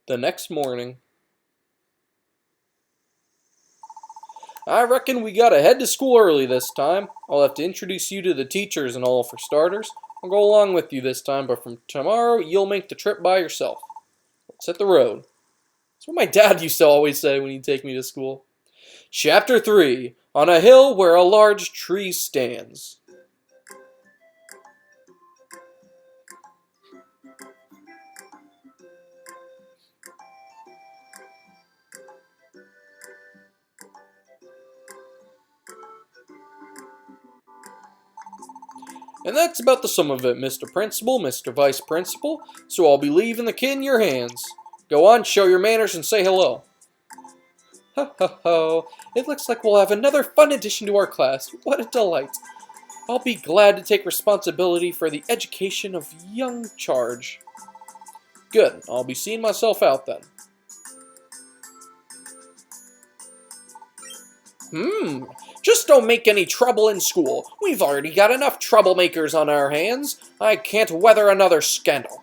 The next morning. I reckon we gotta head to school early this time. I'll have to introduce you to the teachers and all for starters. I'll go along with you this time, but from tomorrow you'll make the trip by yourself. Let's hit the road. That's what my dad used to always say when he'd take me to school. Chapter 3. On a hill where a large tree stands. And that's about the sum of it, Mr. Principal, Mr. Vice Principal, so I'll be leaving the kid in your hands. Go on, show your manners, and say hello. Ho ho ho, it looks like we'll have another fun addition to our class. What a delight. I'll be glad to take responsibility for the education of young charge. Good, I'll be seeing myself out then. Just don't make any trouble in school. We've already got enough troublemakers on our hands. I can't weather another scandal.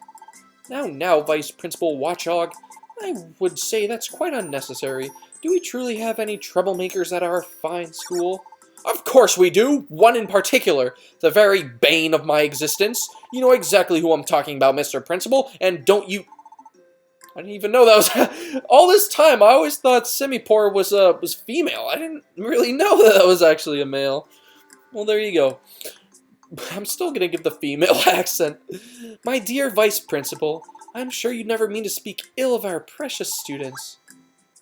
Now, Vice Principal Watchog, I would say that's quite unnecessary. Do we truly have any troublemakers at our fine school? Of course we do! One in particular, the very bane of my existence. You know exactly who I'm talking about, Mr. Principal, and don't you... I didn't even know that was... All this time, I always thought Semipore was female. I didn't really know that was actually a male. Well, there you go. I'm still gonna give the female accent. My dear Vice Principal, I'm sure you never mean to speak ill of our precious students.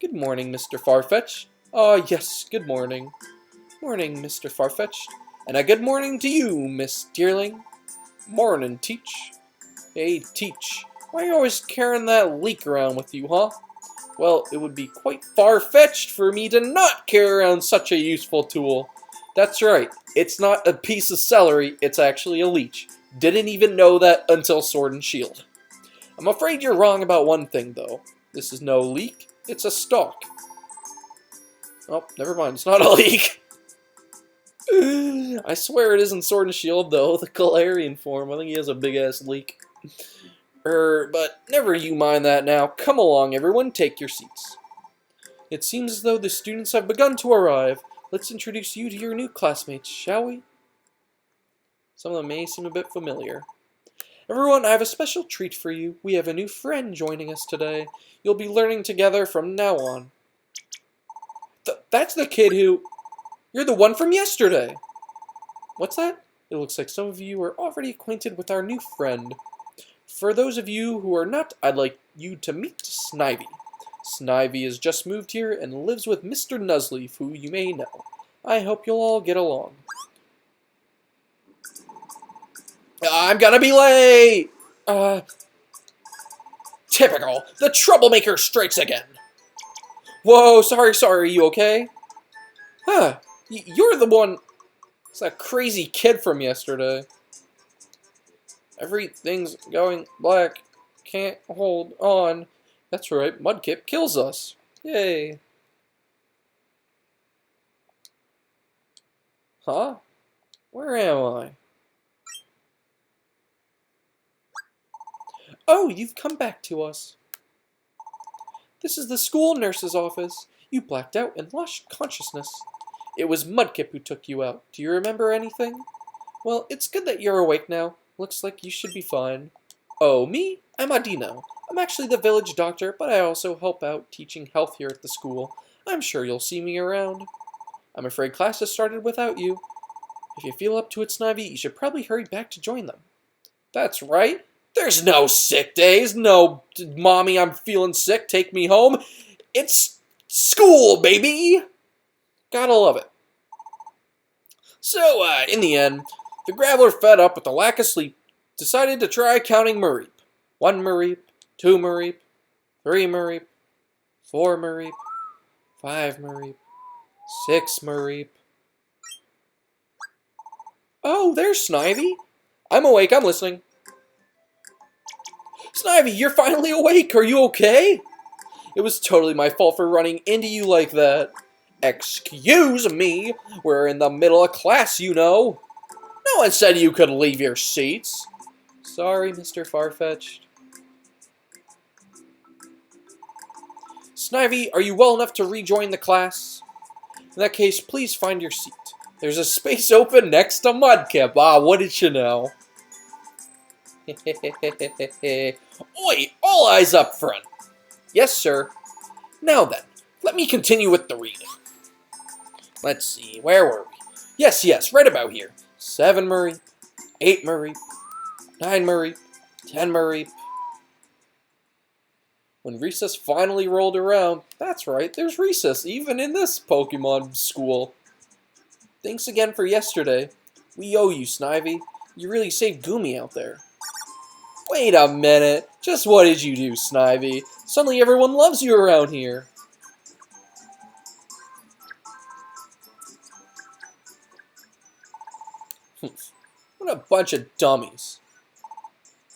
Good morning, Mr. Farfetch. Oh, yes, good morning. Morning, Mr. Farfetch. And a good morning to you, Miss Dearling. Morning, Teach. Hey, Teach. Why are you always carrying that leek around with you, huh? Well, it would be quite far-fetched for me to not carry around such a useful tool. That's right, it's not a piece of celery, it's actually a leech. Didn't even know that until Sword and Shield. I'm afraid you're wrong about one thing, though. This is no leek, it's a stalk. Oh, never mind, it's not a leek. I swear it isn't Sword and Shield, though. The Galarian form, I think he has a big-ass leek. But never you mind that now. Come along, everyone, take your seats. It seems as though the students have begun to arrive. Let's introduce you to your new classmates, shall we? Some of them may seem a bit familiar. Everyone, I have a special treat for you. We have a new friend joining us today. You'll be learning together from now on. That's the kid who... You're the one from yesterday. What's that? It looks like some of you are already acquainted with our new friend. For those of you who are not, I'd like you to meet Snivy. Snivy has just moved here and lives with Mr. Nuzleaf, who you may know. I hope you'll all get along. I'm gonna be late! Typical. The troublemaker strikes again. Whoa, sorry, you okay? Huh, you're the one... It's that crazy kid from yesterday. Everything's going black. Can't hold on. That's right, Mudkip kills us. Yay. Huh? Where am I? Oh, you've come back to us. This is the school nurse's office. You blacked out and lost consciousness. It was Mudkip who took you out. Do you remember anything? Well, it's good that you're awake now. Looks like you should be fine. Oh, me? I'm Adino. I'm actually the village doctor, but I also help out teaching health here at the school. I'm sure you'll see me around. I'm afraid class has started without you. If you feel up to it, Snivy, you should probably hurry back to join them. That's right. There's no sick days. No, Mommy, I'm feeling sick. Take me home. It's school, baby. Gotta love it. So, in the end, the Graveler, fed up with the lack of sleep, decided to try counting Mareep. 1 Mareep, 2 Mareep, 3 Mareep, 4 Mareep, 5 Mareep, 6 Mareep. Oh, there's Snivy. I'm awake, I'm listening. Snivy, you're finally awake. Are you okay? It was totally my fault for running into you like that. Excuse me. We're in the middle of class, you know. No one said you could leave your seats. Sorry, Mr. Farfetch'd. Snivy, are you well enough to rejoin the class? In that case, please find your seat. There's a space open next to Mudkip. Ah, what did you know? Oi, all eyes up front. Yes, sir. Now then, let me continue with the reading. Let's see, where were we? Yes, right about here. 7 Murray, 8 Murray, 9 Murray, 10 Murray. When recess finally rolled around, that's right, there's recess, even in this Pokemon school. Thanks again for yesterday. We owe you, Snivy. You really saved Goomy out there. Wait a minute. Just what did you do, Snivy? Suddenly everyone loves you around here. What a bunch of dummies.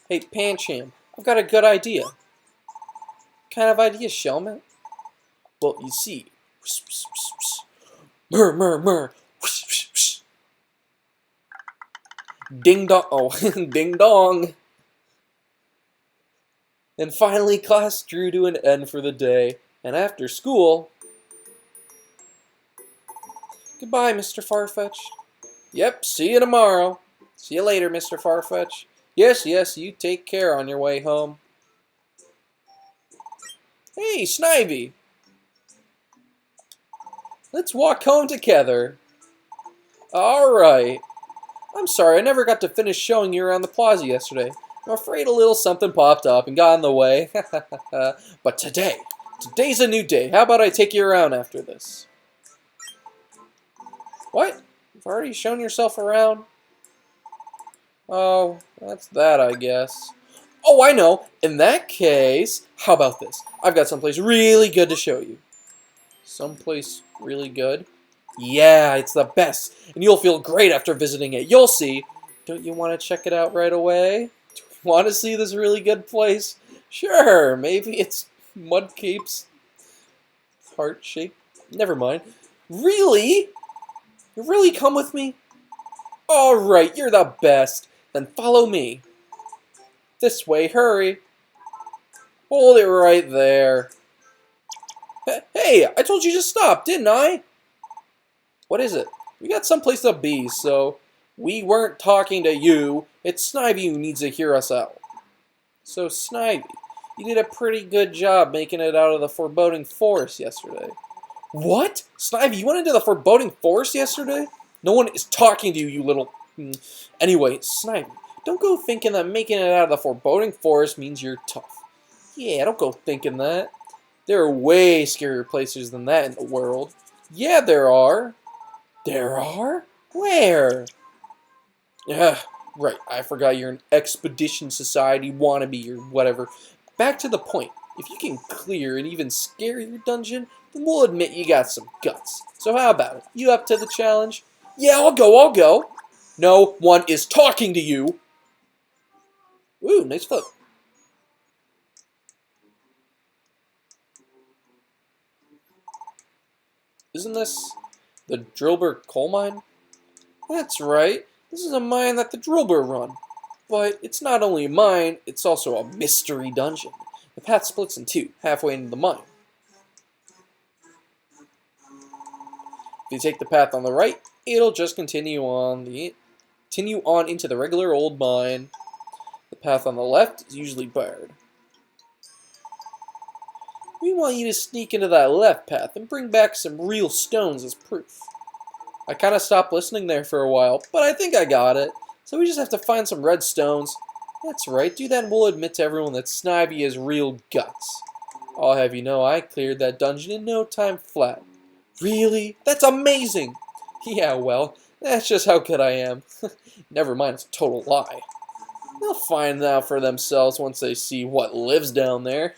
Hey, Pancham, I've got a good idea. What kind of idea, Shellman? Well, you see. Murr. Ding dong. Oh, ding dong. And finally, class drew to an end for the day. And after school... Goodbye, Mr. Farfetch. Yep, see you tomorrow. See you later, Mr. Farfetch. Yes, you take care on your way home. Hey, Snivy. Let's walk home together. Alright. I'm sorry, I never got to finish showing you around the plaza yesterday. I'm afraid a little something popped up and got in the way. But today's a new day. How about I take you around after this? What? You've already shown yourself around? Oh, that's that, I guess. Oh, I know. In that case, how about this? I've got someplace really good to show you. Someplace really good? Yeah, it's the best. And you'll feel great after visiting it. You'll see. Don't you want to check it out right away? Do you want to see this really good place? Sure, maybe it's Mudkip's heart shape. Never mind. Really? You really come with me? Alright, you're the best. Then follow me. This way, hurry. Hold it right there. Hey, I told you to stop, didn't I? What is it? We got someplace to be, so we weren't talking to you. It's Snivy who needs to hear us out. So, Snivy, you did a pretty good job making it out of the Foreboding Forest yesterday. What? Snivy, you went into the Foreboding Forest yesterday? No one is talking to you, you little... Anyway, Snivy, don't go thinking that making it out of the Foreboding Forest means you're tough. Yeah, don't go thinking that. There are way scarier places than that in the world. Yeah, there are. There are? Where? Yeah, right. I forgot you're an Expedition Society wannabe or whatever. Back to the point. If you can clear an even scarier dungeon, then we'll admit you got some guts. So how about it? You up to the challenge? Yeah, I'll go. No one is talking to you. Ooh, nice foot. Isn't this the Drillbur coal mine? That's right. This is a mine that the Drillbur run. But it's not only a mine, it's also a mystery dungeon. The path splits in two, halfway into the mine. If you take the path on the right, it'll just continue on into the regular old mine. The path on the left is usually barred. We want you to sneak into that left path and bring back some real stones as proof. I kind of stopped listening there for a while, but I think I got it. So we just have to find some red stones. That's right, do that and we'll admit to everyone that Snivy has real guts. I'll have you know I cleared that dungeon in no time flat. Really? That's amazing! Yeah, well, that's just how good I am. Never mind, it's a total lie. They'll find out for themselves once they see what lives down there.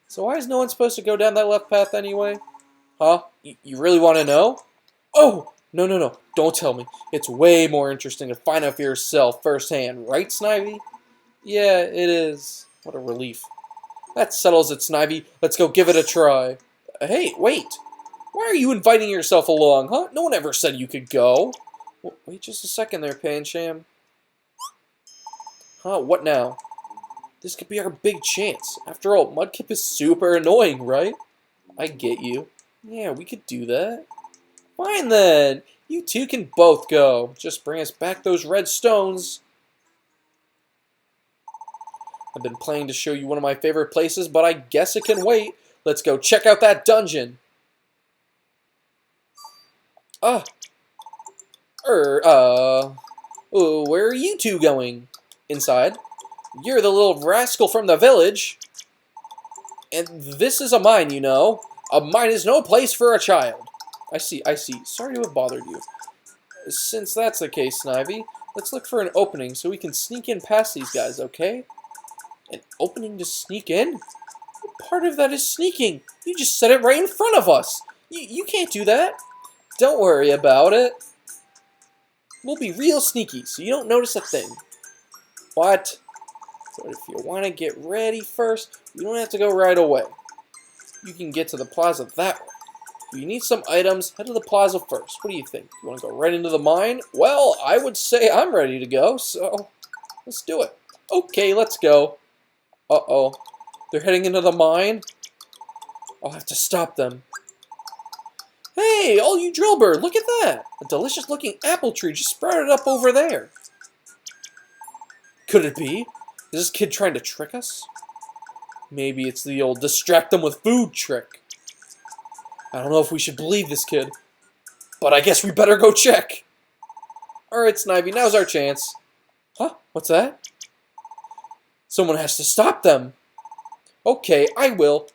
So why is no one supposed to go down that left path anyway? Huh? You really want to know? Oh! No. Don't tell me. It's way more interesting to find out for yourself firsthand, right, Snivy? Yeah, it is. What a relief. That settles it, Snivy. Let's go give it a try. Hey, wait. Why are you inviting yourself along, huh? No one ever said you could go. Wait just a second there, Pancham. Huh, what now? This could be our big chance. After all, Mudkip is super annoying, right? I get you. Yeah, we could do that. Fine then. You two can both go. Just bring us back those red stones. I've been planning to show you one of my favorite places, but I guess it can wait. Let's go check out that dungeon. Where are you two going? Inside. You're the little rascal from the village. And this is a mine, you know. A mine is no place for a child. I see. Sorry to have bothered you. Since that's the case, Snivy, let's look for an opening so we can sneak in past these guys, okay? An opening to sneak in? What part of that is sneaking? You just said it right in front of us. You can't do that. Don't worry about it. We'll be real sneaky, so you don't notice a thing. What? But if you want to get ready first, you don't have to go right away. You can get to the plaza that way. If you need some items, head to the plaza first. What do you think? You want to go right into the mine? Well, I would say I'm ready to go, so let's do it. Okay, let's go. Uh-oh. They're heading into the mine? I'll have to stop them. Hey, all you drillbird, look at that! A delicious-looking apple tree just sprouted up over there. Could it be? Is this kid trying to trick us? Maybe it's the old distract them with food trick. I don't know if we should believe this kid, but I guess we better go check. Alright, Snivy, now's our chance. Huh? What's that? Someone has to stop them. Okay, I will.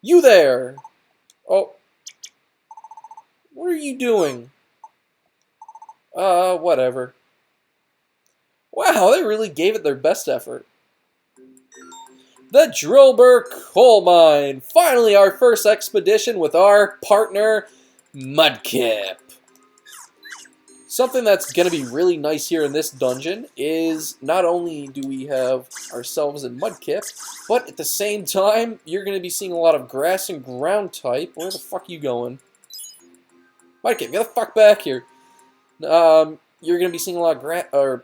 You there! Oh. What are you doing? Whatever. Wow, they really gave it their best effort. The Drillbur Coal Mine! Finally, our first expedition with our partner, Mudkip. Something that's going to be really nice here in this dungeon is not only do we have ourselves and Mudkip, but at the same time, you're going to be seeing a lot of grass and ground type. Where the fuck are you going? Mudkip, get the fuck back here. You're going to be seeing a lot of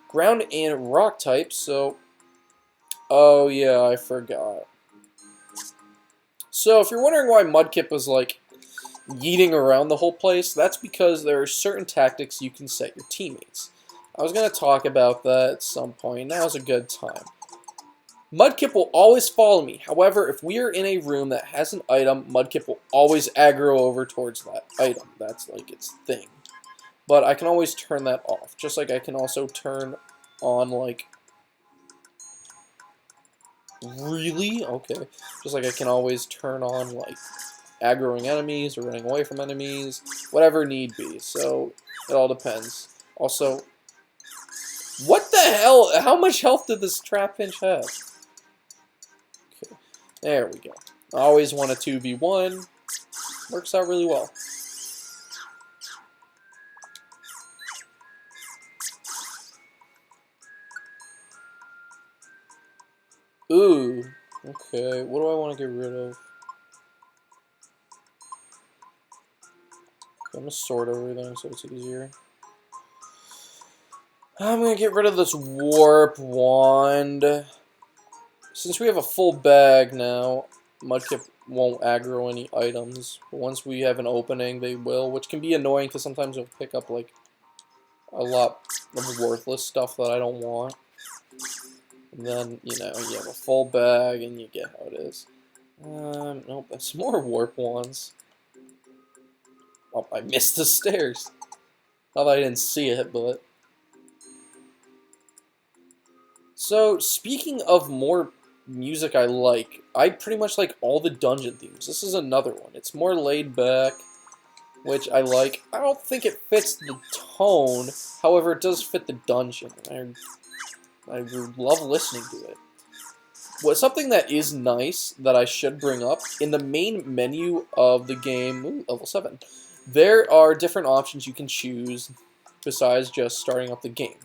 ground and rock types, so... Oh, yeah, I forgot. So, if you're wondering why Mudkip was, like, yeeting around the whole place, that's because there are certain tactics you can set your teammates. I was going to talk about that at some point. Now's a good time. Mudkip will always follow me. However, if we are in a room that has an item, Mudkip will always aggro over towards that item. That's, like, its thing. But I can always turn that off. Just like I can also turn on, like... Really? Okay. Just like I can always turn on, like, aggroing enemies or running away from enemies. Whatever need be. So, it all depends. Also, what the hell? How much health did this Trapinch have? Okay. There we go. I always want a 2v1. Works out really well. Ooh, okay, what do I want to get rid of? I'm going to sort everything so it's easier. I'm going to get rid of this warp wand. Since we have a full bag now, Mudkip won't aggro any items. But once we have an opening, they will, which can be annoying because sometimes they'll pick up, like, a lot of worthless stuff that I don't want. And then, you know, you have a full bag, and you get how it is. Nope, that's more warp wands. Oh, I missed the stairs. Thought I didn't see it, but... So, speaking of more music I pretty much like all the dungeon themes. This is another one. It's more laid back, which I like. I don't think it fits the tone, however, it does fit the dungeon. I love listening to it. Something that is nice that I should bring up, in the main menu of the game, ooh, level 7, there are different options you can choose besides just starting up the game.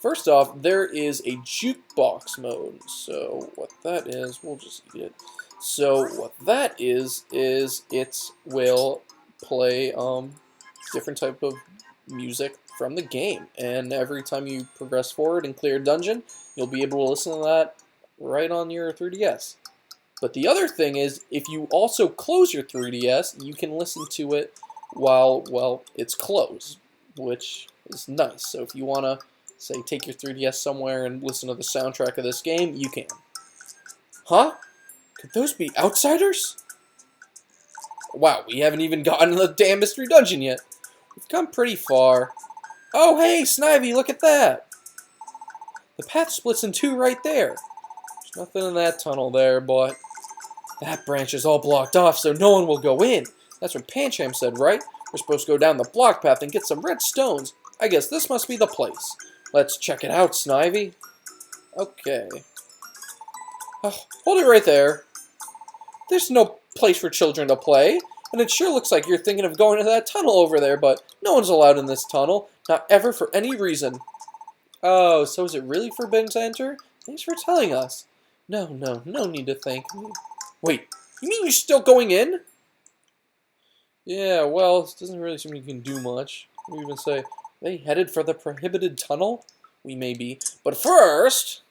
First off, there is a jukebox mode. So what that is, we'll just eat it. So what that is it will play different type of music from the game. And every time you progress forward and clear a dungeon, you'll be able to listen to that right on your 3DS. But the other thing is, if you also close your 3DS, you can listen to it while, well, it's closed, which is nice. So if you want to, say, take your 3DS somewhere and listen to the soundtrack of this game, you can. Huh? Could those be outsiders? Wow, we haven't even gotten to the damn mystery dungeon yet. We've come pretty far. Oh, hey, Snivy, look at that. The path splits in two right there. There's nothing in that tunnel there, but that branch is all blocked off, so no one will go in. That's what Pancham said, right? We're supposed to go down the block path and get some red stones. I guess this must be the place. Let's check it out, Snivy. Okay. Oh, hold it right there. There's no place for children to play, and it sure looks like you're thinking of going to that tunnel over there, but no one's allowed in this tunnel, not ever for any reason. Oh, so is it really forbidden to enter? Thanks for telling us. No need to thank me. Wait, you mean you're still going in? Yeah, well, it doesn't really seem you can do much. We even say, they headed for the prohibited tunnel? We may be. But first,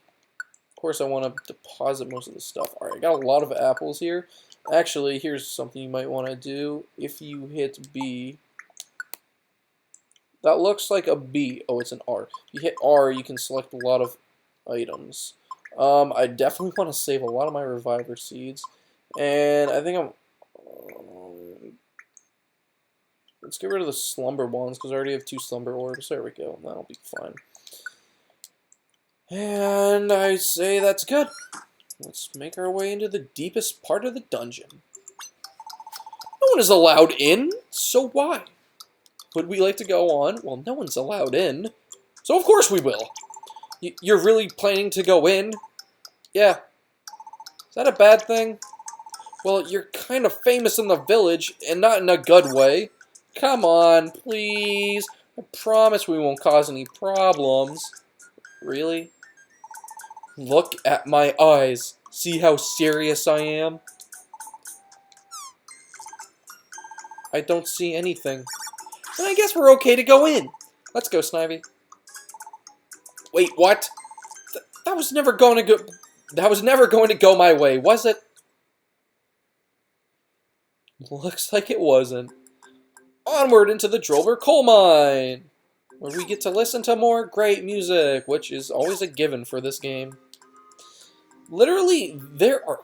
of course I want to deposit most of the stuff. Alright, I got a lot of apples here. Actually, here's something you might want to do. If you hit B, that looks like a B. Oh, it's an R. If you hit R, you can select a lot of items. I definitely want to save a lot of my reviver seeds. And I think I'm... let's get rid of the slumber ones, because I already have 2 slumber orbs. There we go. That'll be fine. And I say that's good. Let's make our way into the deepest part of the dungeon. No one is allowed in, so why? Would we like to go on? Well, no one's allowed in, so of course we will. You're really planning to go in? Yeah. Is that a bad thing? Well, you're kind of famous in the village, and not in a good way. Come on, please. I promise we won't cause any problems. Really? Look at my eyes. See how serious I am? I don't see anything. Then I guess we're okay to go in. Let's go, Snivy. Wait, what? That was never going to go. That was never going to go my way, was it? Looks like it wasn't. Onward into the Drover coal mine, where we get to listen to more great music, which is always a given for this game. Literally, there are...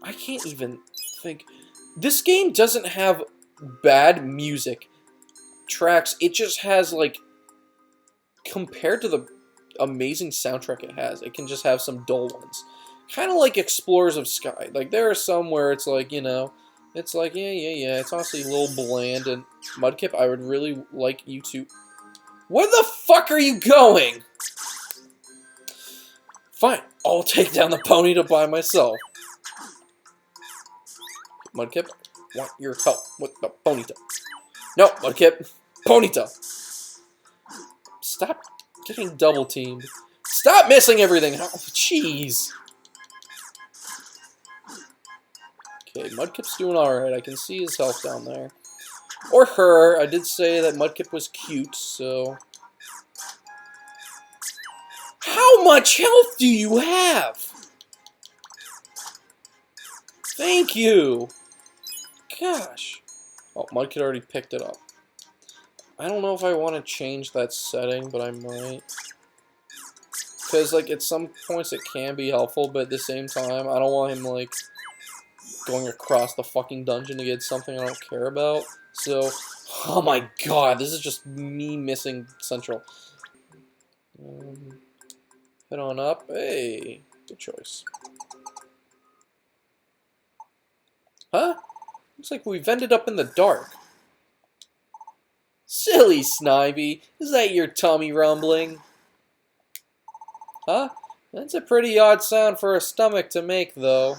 I can't even think... This game doesn't have bad music tracks. It just has, like... Compared to the amazing soundtrack it has, it can just have some dull ones. Kind of like Explorers of Sky. Like, there are some where it's like, you know... It's like, yeah, it's honestly a little bland, and Mudkip, I would really like you to... Where the fuck are you going? Fine, I'll take down the Ponyta by myself. Mudkip, I want your help with the Ponyta. No, Mudkip, Ponyta. Stop getting double teamed. Stop missing everything. Oh, jeez. Okay, Mudkip's doing alright. I can see his health down there. Or her. I did say that Mudkip was cute, so... How much health do you have? Thank you. Gosh. Oh, Mudkip already picked it up. I don't know if I want to change that setting, but I might. Because, like, at some points it can be helpful, but at the same time, I don't want him, like... going across the fucking dungeon to get something I don't care about. So, oh my god, this is just me missing Central. Head on up. Hey, good choice. Huh? Looks like we've ended up in the dark. Silly Snivy, is that your tummy rumbling? Huh? That's a pretty odd sound for a stomach to make, though.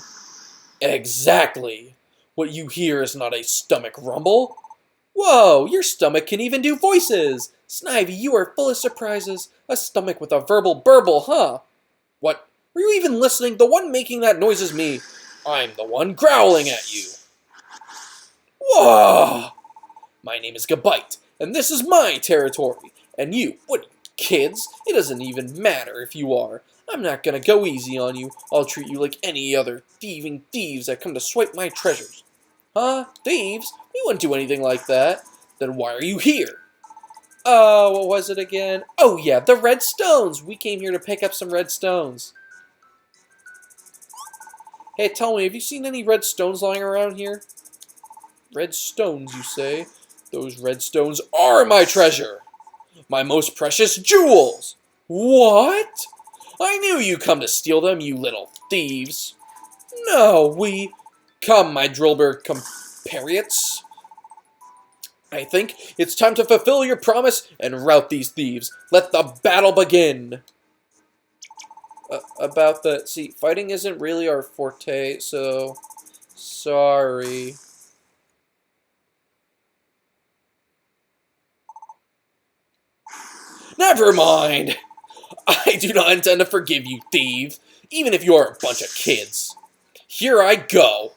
Exactly. What you hear is not a stomach rumble. Whoa, your stomach can even do voices. Snivy, you are full of surprises. A stomach with a verbal burble, huh? What? Were you even listening? The one making that noise is me. I'm the one growling at you. Whoa! My name is Gabite, and this is my territory. And you, what, kids? It doesn't even matter if you are. I'm not gonna go easy on you. I'll treat you like any other thieving thieves that come to swipe my treasures. Huh? Thieves? We wouldn't do anything like that. Then why are you here? What was it again? Oh yeah, the red stones! We came here to pick up some red stones. Hey, tell me, have you seen any red stones lying around here? Red stones, you say? Those red stones are my treasure! My most precious jewels! What? I knew you'd come to steal them, you little thieves. No, we... Come, my Drillbur compatriots. I think it's time to fulfill your promise and rout these thieves. Let the battle begin. See, fighting isn't really our forte, so... Sorry. Never mind. I do not intend to forgive you, thieves, even if you are a bunch of kids. Here I go.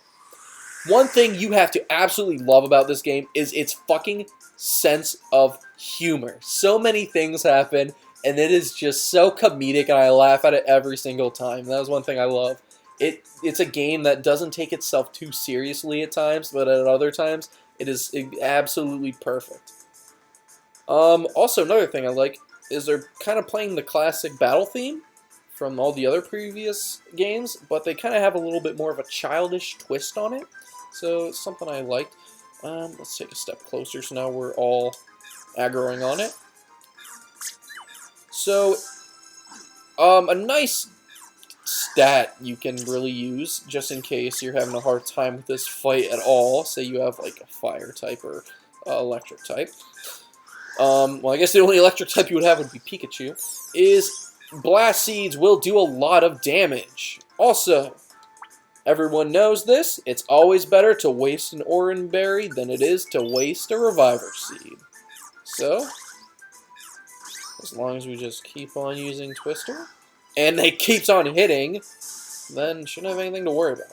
One thing you have to absolutely love about this game is its fucking sense of humor. So many things happen, and it is just so comedic, and I laugh at it every single time. That was one thing I love. It's a game that doesn't take itself too seriously at times, but at other times, it is absolutely perfect. Also, another thing I like is they're kind of playing the classic battle theme from all the other previous games, but they kind of have a little bit more of a childish twist on it. So it's something I liked. Let's take a step closer, so now we're all aggroing on it. So, a nice stat you can really use, just in case you're having a hard time with this fight at all, say you have like a fire type or electric type. Well, I guess the only electric type you would have would be Pikachu, is Blast Seeds will do a lot of damage. Also, everyone knows this, it's always better to waste an Oran Berry than it is to waste a Reviver Seed. So, as long as we just keep on using Twister, and it keeps on hitting, then shouldn't have anything to worry about.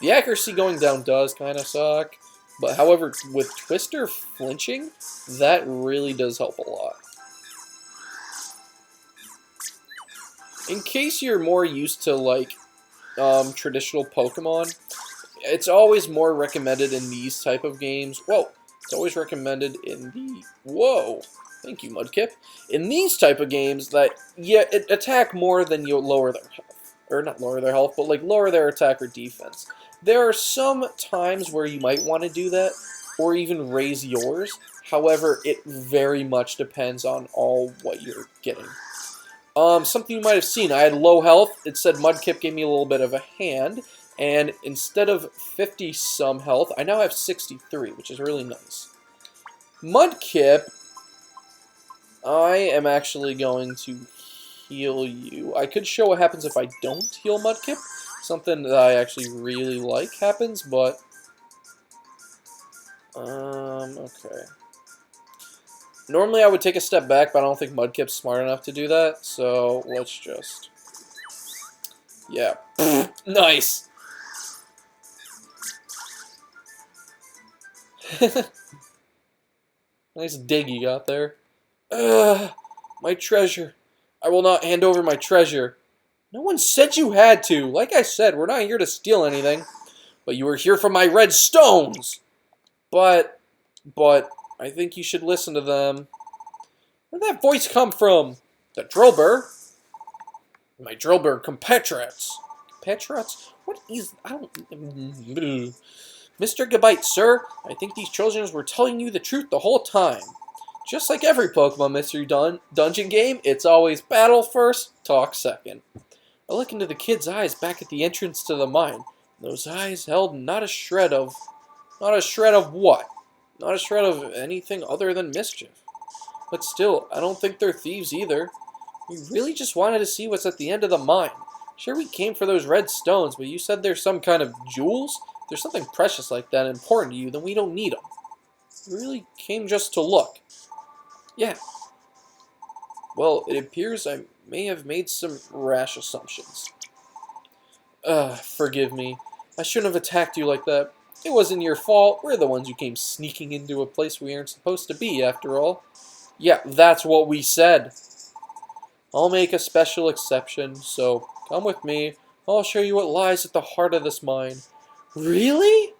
The accuracy going down does kind of suck, but however, with Twister flinching, that really does help a lot. In case you're more used to, like, traditional Pokemon, it's always more recommended in these type of games. Whoa! It's always recommended in the... Whoa! Thank you, Mudkip. In these type of games that, yeah, attack more than you lower their health. Or not lower their health, but like lower their attack or defense. There are some times where you might want to do that, or even raise yours. However, it very much depends on what you're getting. Something you might have seen, I had low health. It said Mudkip gave me a little bit of a hand, and instead of 50-some health, I now have 63, which is really nice. Mudkip, I am actually going to heal you. I could show what happens if I don't heal Mudkip. Something that I actually really like happens, but... okay. Normally I would take a step back, but I don't think Mudkip's smart enough to do that, so let's just... Yeah. Nice! Nice dig you got there. My treasure. I will not hand over my treasure. No one said you had to. Like I said, we're not here to steal anything. But you were here for my red stones. But, I think you should listen to them. Where'd that voice come from? The Drillbur? My Drillbur compatriots. Compatriots? What is... I don't... Mr. Gabite, sir, I think these children were telling you the truth the whole time. Just like every Pokemon Mystery Dungeon game, it's always battle first, talk second. I look into the kid's eyes back at the entrance to the mine. Those eyes held not a shred of... Not a shred of what? Not a shred of anything other than mischief. But still, I don't think they're thieves either. We really just wanted to see what's at the end of the mine. Sure, we came for those red stones, but you said there's some kind of jewels? If there's something precious like that and important to you, then we don't need them. We really came just to look. Yeah. Well, it appears I may have made some rash assumptions. Forgive me. I shouldn't have attacked you like that. It wasn't your fault. We're the ones who came sneaking into a place we aren't supposed to be, after all. Yeah, that's what we said. I'll make a special exception, so come with me. I'll show you what lies at the heart of this mine. Really?